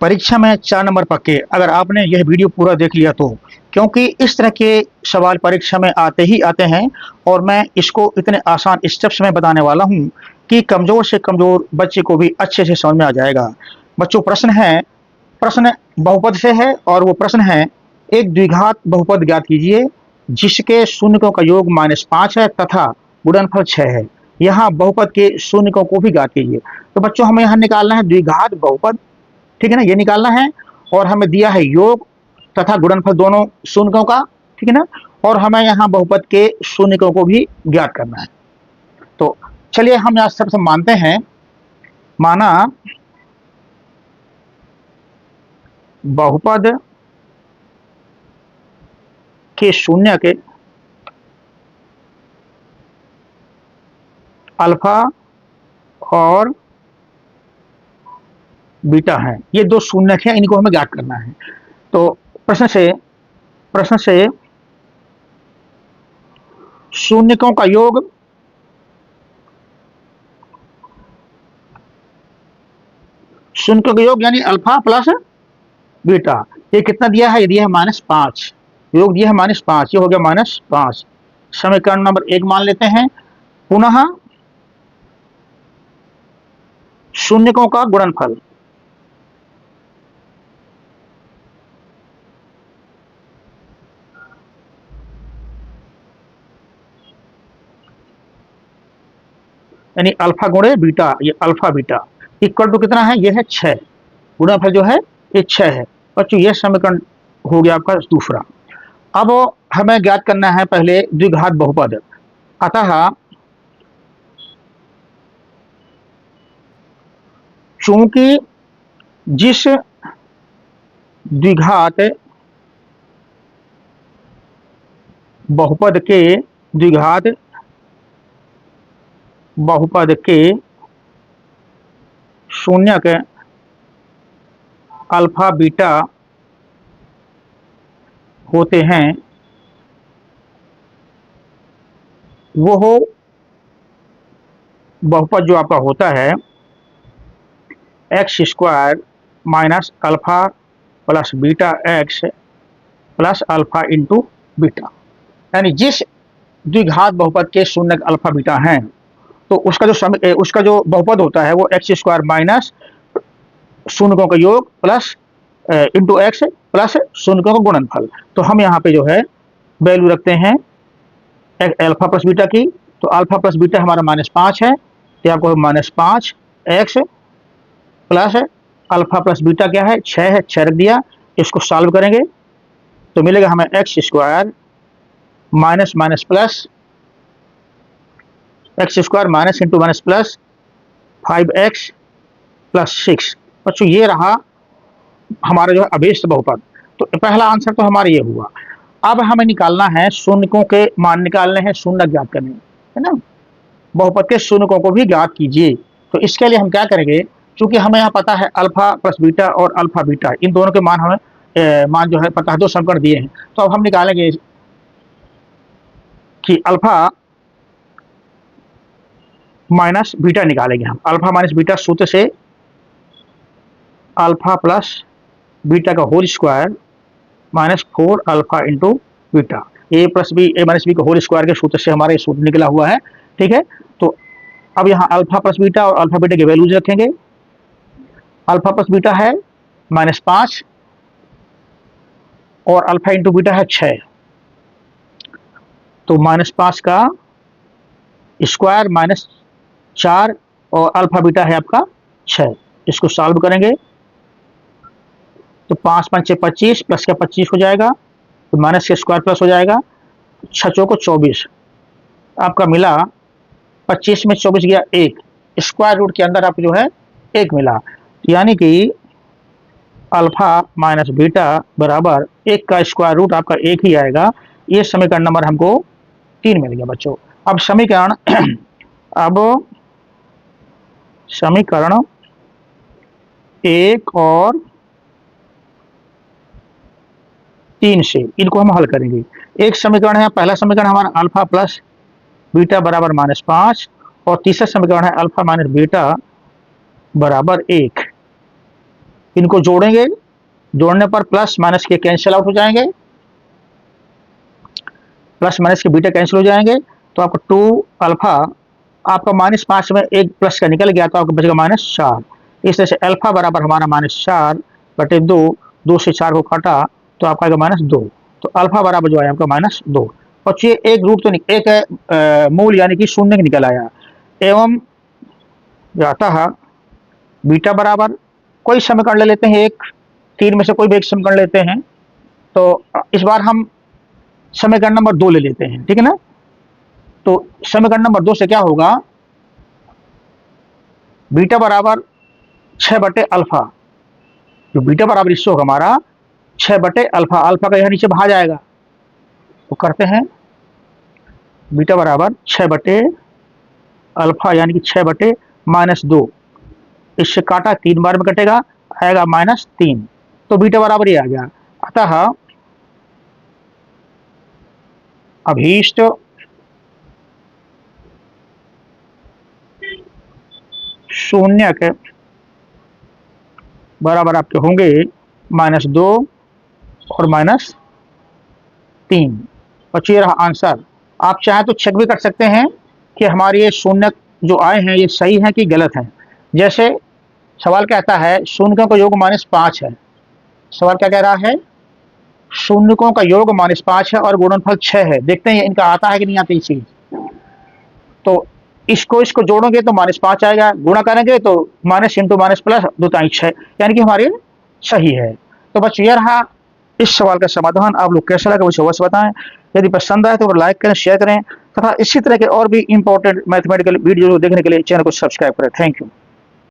परीक्षा में 4 नंबर पक्के अगर आपने यह वीडियो पूरा देख लिया तो, क्योंकि इस तरह के सवाल परीक्षा में आते ही आते हैं और मैं इसको इतने आसान स्टेप्स में बताने वाला हूं कि कमज़ोर से कमज़ोर बच्चे को भी अच्छे से समझ में आ जाएगा। बच्चों, प्रश्न बहुपद से है और वो प्रश्न है, एक द्विघात बहुपद ज्ञात कीजिए जिसके शून्यकों का योग -5 है तथा गुणनफल 6 है। यहाँ बहुपद के शून्यकों को भी ज्ञात कीजिए। तो बच्चों, हमें यहाँ निकालना है द्विघात बहुपद, ठीक है ना, ये निकालना है। और हमें दिया है योग तथा गुणनफल दोनों शून्यकों का, ठीक है ना, और हमें यहाँ बहुपद के शून्यकों को भी ज्ञात करना है। तो चलिए हम यहाँ सबसे मानते हैं, माना बहुपद के शून्यक अल्फा और बीटा है, ये दो शून्यक हैं, इनको हमें ज्ञात करना है। तो प्रश्न से शून्यकों का योग यानी अल्फा प्लस बीटा, ये कितना दिया है? ये दिया है -5, योग दिया है -5, ये हो गया -5। समीकरण नंबर 1 मान लेते हैं। पुनः शून्यकों का गुणनफल, यानी अल्फा गुणे बीटा, ये अल्फा बीटा इक्वल टू कितना है? ये है 6। गुणनफल जो है ये 6 है। बच्चों, ये समीकरण हो गया आपका दूसरा। अब हमें ज्ञात करना है पहले द्विघात बहुपद। अतः चूंकि जिस द्विघात बहुपद के शून्यक अल्फा बीटा होते हैं, वो बहुपद जो आपका होता है x² minus alpha plus beta x plus alpha into beta. यानी जिस द्विघात बहुपद के शून्यक अल्फा बीटा हैं, तो उसका जो बहुपद होता है वो x² माइनस शून्यकों का योग प्लस इंटू x प्लस शून्यकों का गुणनफल। तो हम यहाँ पे जो है वैल्यू रखते हैं अल्फा प्लस बीटा की। तो अल्फा प्लस बीटा हमारा -5 है, तो आपको -5 x plus alpha plus beta क्या है? 6 है, 6 रख दिया। इसको सॉल्व करेंगे तो मिलेगा हमें x² minus minus plus, x² minus into minus plus 5x plus 6। बच्चों, ये रहा हमारा जो है अभीष्ट बहुपद। तो पहला आंसर तो हमारा ये हुआ। अब हमें निकालना है शून्यकों के मान, निकालने हैं, शून्य ज्ञात करने, है ना। बहुपद के शून्यकों को भी ज्ञात कीजिए। तो इसके लिए हम क्या करेंगे, क्योंकि हमें यहाँ पता है अल्फा प्लस बीटा और अल्फा बीटा, इन दोनों के मान हमें मान जो है पता है, दो समीकरण दिए हैं। तो अब हम निकालेंगे कि अल्फा माइनस बीटा निकालेंगे हम। अल्फा माइनस बीटा सूत्र से अल्फा प्लस बीटा का whole square minus 4 alpha into beta, A minus B का होल स्क्वायर के सूत्र से हमारा ये सूत्र निकला हुआ है, ठीक है। तो अब यहाँ अल्फा प्लस बीटा और अल्फा बीटा के वैल्यूज रखेंगे। अल्फा प्लस बीटा है -5 और अल्फा इंटू बीटा है 6। तो -5 का स्क्वायर -4 और अल्फा बीटा है आपका 6। इसको सॉल्व करेंगे तो 5 5 6 25 प्लस का 25 हो जाएगा, तो माइनस का स्क्वायर प्लस हो जाएगा, 6 चौको 24 आपका मिला। 25 में 24 गया 1, स्क्वायर रूट के अंदर आपको जो है 1 मिला, यानी कि अल्फा माइनस बीटा बराबर 1 का स्क्वायर रूट आपका 1 ही आएगा। ये समीकरण नंबर हमको 3 मिल गया बच्चों। अब समीकरण 1 और 3 से इनको हम हल करेंगे। एक समीकरण है, पहला समीकरण हमारा अल्फा प्लस बीटा बराबर -5 और तीसरा समीकरण है अल्फा माइनस बीटा बराबर 1। इनको जोड़ेंगे, जोड़ने पर प्लस माइनस के कैंसिल आउट हो जाएंगे, प्लस माइनस के बीटा कैंसिल हो जाएंगे, तो आपको 2 अल्फा आपका -5 में एक प्लस का निकल गया तो आपको बचेगा -4। इस तरह से अल्फा बराबर हमारा -4/2, 2 से 4 को काटा तो आपका आएगा -2। तो अल्फा बराबर जो है आपका -2। और ये एक रूट तो एक है मूल यानी कि शून्य निकल आया। एवं अतः बीटा बराबर कोई समीकरण ले लेते हैं, एक 3 में से कोई भी एक समीकरण लेते हैं। तो इस बार हम समीकरण नंबर 2 ले लेते हैं, ठीक है ना। तो समीकरण नंबर 2 से क्या होगा, बीटा बराबर 6/अल्फा, जो बीटा बराबर इससे होगा हमारा 6/अल्फा, अल्फा का यह नीचे भाग जाएगा। तो करते हैं बीटा बराबर 6/अल्फा यानी कि 6/-2, इससे काटा 3 बार में कटेगा, आएगा -3। तो बीटा बराबर ही आ गया। अतः अभीष्ट शून्य के बराबर आपके होंगे -2 और -3। और ये रहा आंसर। आप चाहें तो चेक भी कर सकते हैं कि हमारे ये शून्य जो आए हैं ये सही है कि गलत है। जैसे सवाल कहता है शून्यों का योग -5 है। सवाल क्या कह रहा है, शून्यों का योग -5 है और गुणनफल 6 है। देखते हैं इनका आता है कि नहीं आता ये चीज। तो इसको जोड़ोगे तो -5 आएगा, गुणा करेंगे तो माइनस इंटू माइनस प्लस 2×6, यानी कि हमारे सही है। तो बस ये रहा इस सवाल का समाधान। आप लोग कैसा लगा मुझे अवश्य बताएं। यदि पसंद आए तो लाइक करें, शेयर करें तथा इसी तरह के और भी इंपॉर्टेंट मैथमेटिकल वीडियो देखने के लिए चैनल को सब्सक्राइब करें। Thank you.